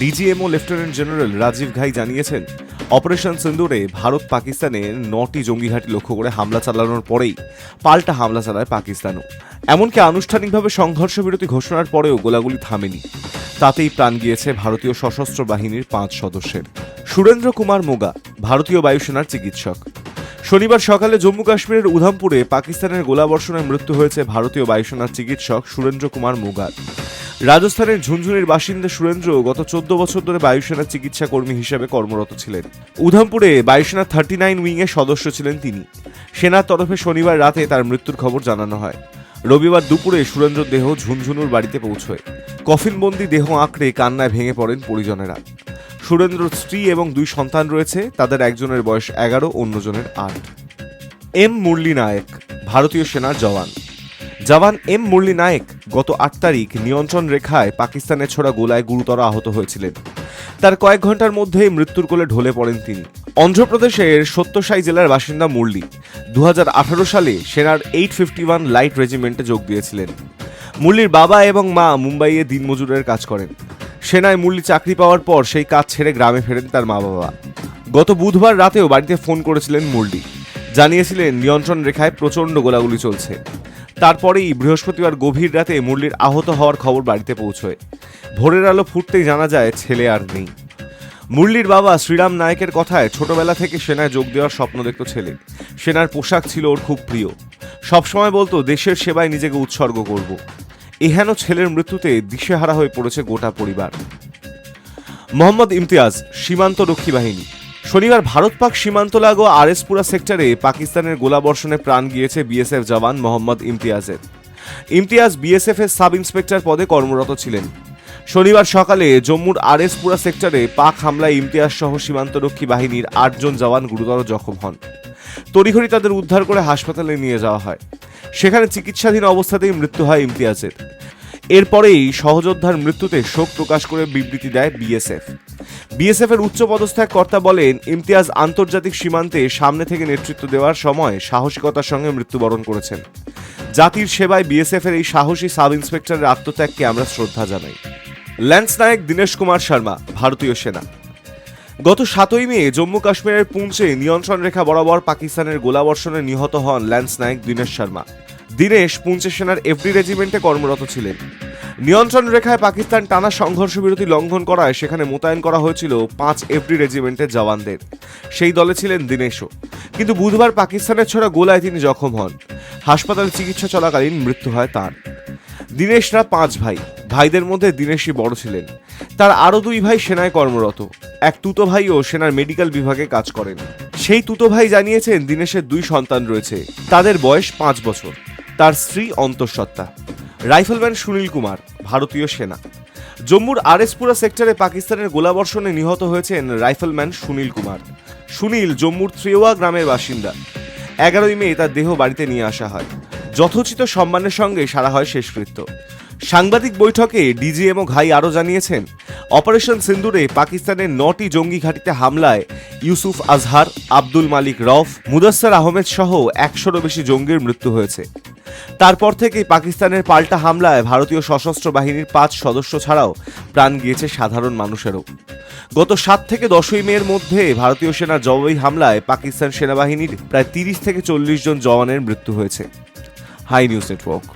DGMO lieutenant general Rajib ঘাই জানিয়েছেন, operation সিন্দুরে Bharat পাকিস্তানে 9টি জঙ্গি ঘাঁটি লক্ষ্য করে হামলা চালানোর পরেই পাল্টা হামলা চালায় পাকিস্তানও। এমনকি আনুষ্ঠানিকভাবে সংঘর্ষ বিরতি ঘোষণার পরেও গোলাগুলি থামেনি। তাতেই প্রাণ গিয়েছে ভারতীয় সশস্ত্র বাহিনীর 5 সদস্যের। সুরেন্দ্র কুমার মোগা ভারতীয় বায়ুসেনার চিকিৎসক। শনিবার সকালে জম্মু কাশ্মীরের উধামপুরে পাকিস্তানের গোলাবর্ষণে মৃত্যু হয়েছে ভারতীয় বায়ুসেনার চিকিৎসক সুরেন্দ্র কুমার মোগার। রাজস্থানের ঝুনঝুনির বাসিন্দা সুরেন্দ্র গত 14 বছর ধরে বায়ুসেনার চিকিৎসা কর্মী হিসেবে কর্মরত ছিলেন। উধামপুরে বায়ুসেনার 39 উইংয়ের সদস্য ছিলেন তিনি। সেনার তরফে শনিবার রাতে তার মৃত্যুর খবর জানানো হয়। রবিবার দুপুরে সুরেন্দ্রর দেহ ঝুনঝুনুর বাড়িতে পৌঁছয়। কফিনবন্দি দেহ আঁকড়ে কান্নায় ভেঙে পড়েন পরিজনেরা। সুরেন্দ্রর স্ত্রী এবং 2 সন্তান রয়েছে, তাদের একজনের বয়স 11, অন্যজনের 8। এম মুরলী নায়েক ভারতীয় সেনার জওয়ান এম মুরলী নায়েক গত 8 তারিখ নিয়ন্ত্রণ রেখায় পাকিস্তানের ছোড়া গোলায় গুরুতর আহত হয়েছিলেন। তার কয়েক ঘন্টার মধ্যেই মৃত্যুর কোলে ঢলে পড়েন তিনি। অন্ধ্রপ্রদেশের সত্যসাই জেলার বাসিন্দা মুরলী 2018 সালে সেনার 851 লাইট রেজিমেন্টে যোগ দিয়েছিলেন। মুরলীর বাবা এবং মা মুম্বাইয়ে দিনমজুরের কাজ করেন। সেনায় মুরলী চাকরি পাওয়ার পর সেই কাজ ছেড়ে গ্রামে ফেরেন তার মা বাবা। গত বুধবার রাতেও বাড়িতে ফোন করেছিলেন মুরলী, জানিয়েছিলেন নিয়ন্ত্রণ রেখায় প্রচণ্ড গোলাগুলি চলছে। তারপরেই বৃহস্পতিবার গভীর রাতে মুরলীর আহত হওয়ার খবর বাড়িতে পৌঁছয়। ভোরের আলো ফুটতেই জানা যায় ছেলে আর নেই। মুরলীর বাবা শ্রীরাম নায়েকের কথায় ছোটবেলা থেকে সেনায় যোগ দেওয়ার স্বপ্ন দেখত ছেলে। সেনার পোশাক ছিল ওর খুব প্রিয়। সবসময় বলতো দেশের সেবায় নিজেকে উৎসর্গ করব। এহেন ছেলের মৃত্যুতে দিশেহারা হয়ে পড়েছে গোটা পরিবার। মোহাম্মদ ইমতিয়াজ সীমান্ত রক্ষী বাহিনী। শনিবার ভারত পাক সীমান্ত লাগোয়া আরএসপুরা সেক্টরে পাকিস্তানের গোলাবর্ষণে প্রাণ গিয়েছে বিএসএফ জওয়ান মোহাম্মদ ইমতিয়াজের। ইমতিয়াজ বিএসএফ এর সাব ইন্সপেক্টর পদে কর্মরত ছিলেন। শনিবার সকালে জম্মুর আরএসপুরা সেক্টরে পাক হামলায় ইমতিয়াজ সহ সীমান্তরক্ষী বাহিনীর 8 জন জওয়ান গুরুতর জখম হন। তড়িঘড়ি তাদের উদ্ধার করে হাসপাতালে নিয়ে যাওয়া হয়। সেখানে চিকিৎসাধীন অবস্থাতেই মৃত্যু হয় ইমতিয়াজের। এরপরেই সহযোদ্ধার মৃত্যুতে শোক প্রকাশ করে বিবৃতি দেয় বিএসএফ এর উচ্চপদস্থ এক কর্তা বলেন, ইমতিয়াজ আন্তর্জাতিক সীমান্তে সামনে থেকে নেতৃত্ব দেওয়ার সময় সাহসিকতার সঙ্গে মৃত্যুবরণ করেছেন। জাতির সেবায় বিএসএফ এর এই সাহসী সাব ইন্সপেক্টরের আত্মত্যাগকে আমরা শ্রদ্ধা জানাই। ল্যান্স নায়েক দীনেশ কুমার শর্মা ভারতীয় সেনা। গত 7ই মে জম্মু কাশ্মীরের পুঞ্চে নিয়ন্ত্রণ রেখা বরাবর পাকিস্তানের গোলাবর্ষণে নিহত হন ল্যান্স নায়েক দীনেশ শর্মা। দীনেশ পুঞ্চে সেনার এফডি রেজিমেন্টে কর্মরত ছিলেন। নিয়ন্ত্রণ রেখায় পাকিস্তান টানা সংঘর্ষ বিরতি লঙ্ঘন করায় সেখানে মোতায়েন করা হয়েছিল 5 এফডি রেজিমেন্টের জওয়ানদের। সেই দলে ছিলেন দীনেশও। কিন্তু বুধবার পাকিস্তানের ছোড়া গোলায় তিনি জখম হন। হাসপাতালে চিকিৎসা চলাকালীন মৃত্যু হয় তাঁর। দীনেশরা 5 ভাই। ভাইদের মধ্যে দীনেশই বড় ছিলেন। তার আরও 2 ভাই সেনায় কর্মরত। এক তুতো ভাইও সেনার মেডিকেল বিভাগে কাজ করেন। সেই তুতো ভাই জানিয়েছেন দীনেশের 2 সন্তান রয়েছে, তাদের বয়স 5 বছর। তার স্ত্রী অন্তঃসত্ত্বা। রাইফেলম্যান সুনীল কুমার ভারতীয় সেনা। জম্মুর আরএসপুরা সেক্টরে পাকিস্তানের গোলাবর্ষণে নিহত হয়েছেন রাইফেলম্যান সুনীল কুমার। সুনীল জম্মুর ত্রেওয়া গ্রামের বাসিন্দা। 11ই মে তার দেহ বাড়িতে নিয়ে আসা হয়। যথোচিত সম্মানের সঙ্গে সারা হয় শেষকৃত্য। সাংবাদিক বৈঠকে ডিজিএমও ঘাই আরও জানিয়েছেন, অপারেশন সিন্দুরে পাকিস্তানের 9টি জঙ্গি ঘাঁটিতে হামলায় ইউসুফ আজহার, আব্দুল মালিক রফ, মুদাস্সার আহমেদ সহ 100-রও বেশি জঙ্গির মৃত্যু হয়েছে। তারপর থেকেই পাকিস্তানের পাল্টা হামলায় ভারতীয় সশস্ত্র বাহিনীর 5 সদস্য ছাড়াও প্রাণ গিয়েছে সাধারণ মানুষেরও। গত 7 থেকে 10ই মের মধ্যে ভারতীয় সেনার জবাবি হামলায় পাকিস্তান সেনাবাহিনীর প্রায় 30 থেকে 40 জন জওয়ানের মৃত্যু হয়েছে। High news network.